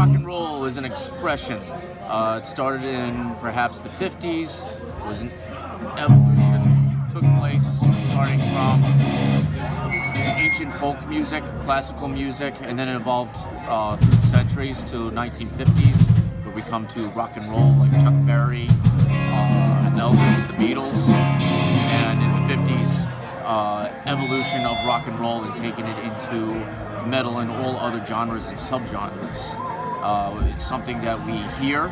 rock and roll is an expression. It started in perhaps the 50s. It was an evolution, took place starting from ancient folk music, classical music, and then it evolved through the centuries to 1950s, where we come to rock and roll like Chuck Berry, Elvis, the Beatles, and in the 50s, evolution of rock and roll and taking it into metal and all other genres and subgenres. It's something that we hear,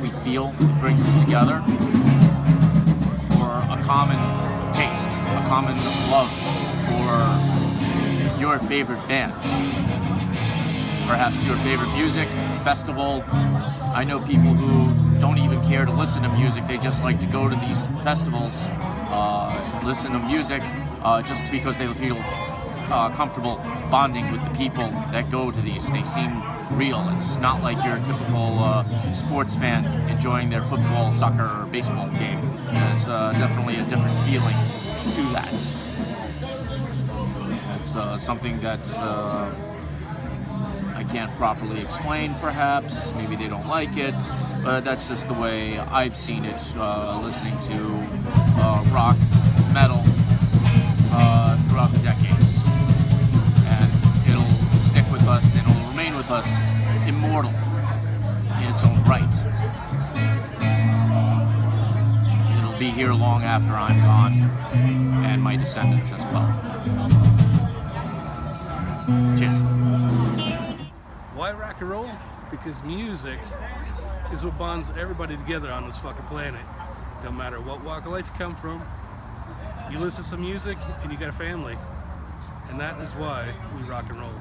we feel, it brings us together for a common taste, a common love for your favorite band. Perhaps your favorite music, festival. I know people who don't even care to listen to music, they just like to go to these festivals, listen to music, just because they feel comfortable bonding with the people that go to these. They seem real. It's not like your typical sports fan enjoying their football, soccer, or baseball game. It's definitely a different feeling to that. It's something that I can't properly explain, perhaps. Maybe they don't like it, but that's just the way I've seen it, listening to rock, metal throughout the decades. And it'll stick with us, and it'll remain with us, immortal in its own right. It'll be here long after I'm gone, and my descendants as well. Cheers. Why rock and roll? Because music is what bonds everybody together on this fucking planet. No matter what walk of life you come from, you listen to some music and you got a family. And that is why we rock and roll.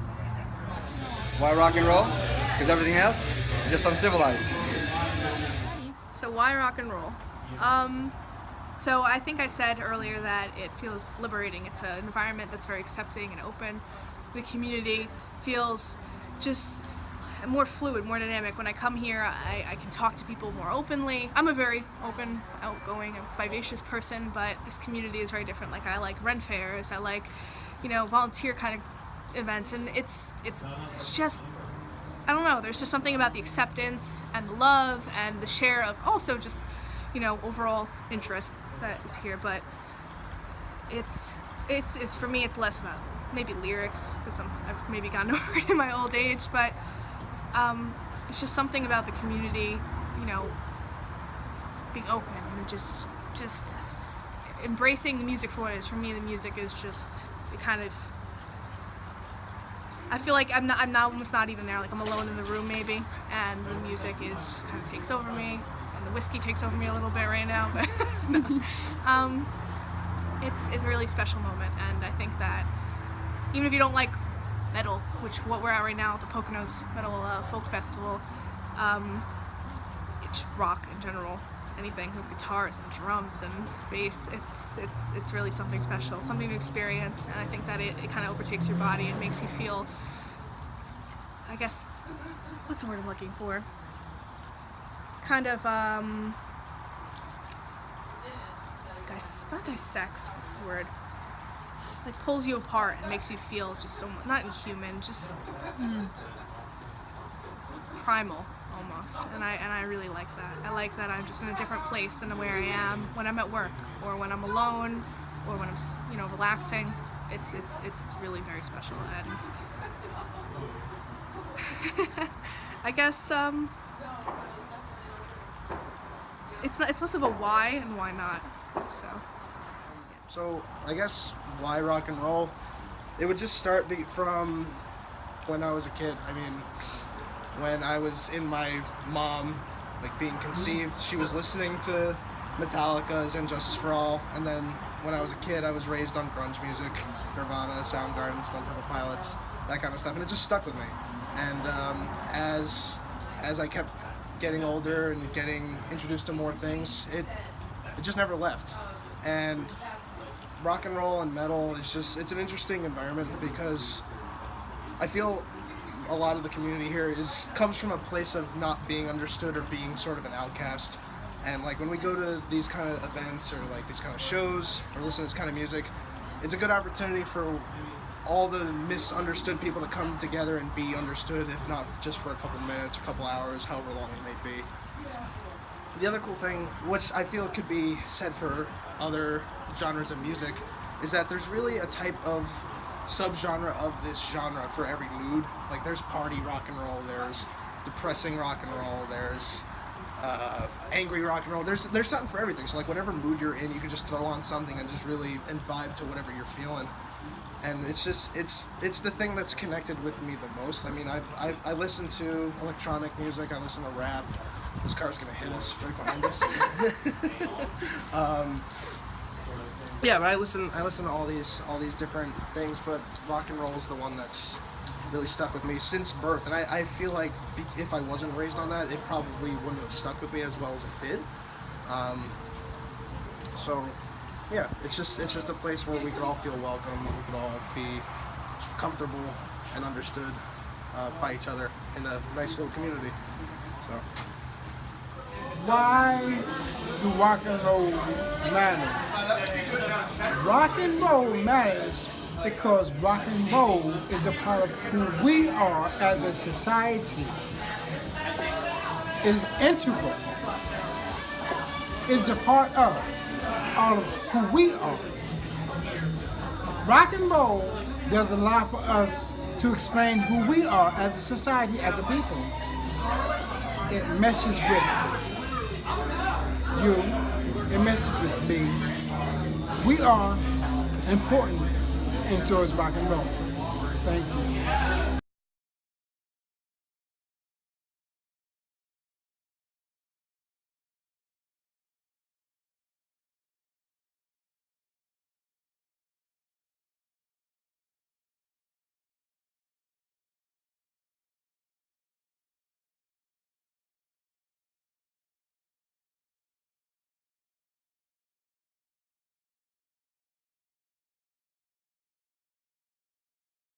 Why rock and roll? Because everything else is just uncivilized. So why rock and roll? So I think I said earlier that it feels liberating. It's an environment that's very accepting and open. The community feels just more fluid, more dynamic. When I come here, I can talk to people more openly. I'm a very open, outgoing, vivacious person, but this community is very different. Like, I like rent fairs, I like, volunteer kind of events, and it's just, I don't know, there's just something about the acceptance and the love and the share of also just, overall interest that is here. But it's for me, it's less about maybe lyrics, because I've maybe gotten over it in my old age, but it's just something about the community, being open and just embracing the music for what it is. For me, the music is just, it kind of, I feel like I'm almost not even there, like I'm alone in the room maybe, and the music is just kind of takes over me, and the whiskey takes over me a little bit right now, but no. It's a really special moment, and I think that even if you don't like metal, which what we're at right now, the Pocono's Metal Folk Festival, it's rock in general, anything with guitars and drums and bass, it's really something special, something to experience, and I think that it kind of overtakes your body and makes you feel, I guess, what's the word I'm looking for? Kind of, not dissects, what's the word? Like pulls you apart and makes you feel just so not inhuman, just primal almost. And I really like that. I like that I'm just in a different place than where I am when I'm at work or when I'm alone or when I'm relaxing. It's really very special, and I guess it's less of a why and why not. So I guess why rock and roll? It would just start from when I was a kid. I mean, when I was in my mom, being conceived, she was listening to Metallica's and Justice for All, and then when I was a kid, I was raised on grunge music, Nirvana, Soundgarden, Stone Temple Pilots, that kind of stuff, and it just stuck with me. And as I kept getting older and getting introduced to more things, it just never left. And rock and roll and metal is it's an interesting environment because I feel a lot of the community here comes from a place of not being understood or being sort of an outcast. And when we go to these kind of events or these kind of shows or listen to this kind of music, it's a good opportunity for all the misunderstood people to come together and be understood, if not just for a couple minutes, a couple hours, however long it may be. The other cool thing, which I feel could be said for other genres of music, is that there's really a type of subgenre of this genre for every mood. Like there's party rock and roll, there's depressing rock and roll, there's angry rock and roll. There's something for everything. So like whatever mood you're in, you can just throw on something and just really and vibe to whatever you're feeling. And it's just it's the thing that's connected with me the most. I mean, I listen to electronic music, I listen to rap. This car's gonna hit us right behind us. Yeah, but I listen to all these different things, but rock and roll is the one that's really stuck with me since birth. And I feel like if I wasn't raised on that, it probably wouldn't have stuck with me as well as it did. So yeah, it's just a place where we could all feel welcome, we could all be comfortable and understood by each other in a nice little community. So Why do rock and roll matter? Rock and roll matters because rock and roll is a part of who we are as a society. It's integral. It's a part of all of who we are. Rock and roll does a lot for us to explain who we are as a society, as a people. It meshes with you, it messes with me. We are important, and so is rock and roll. Thank you.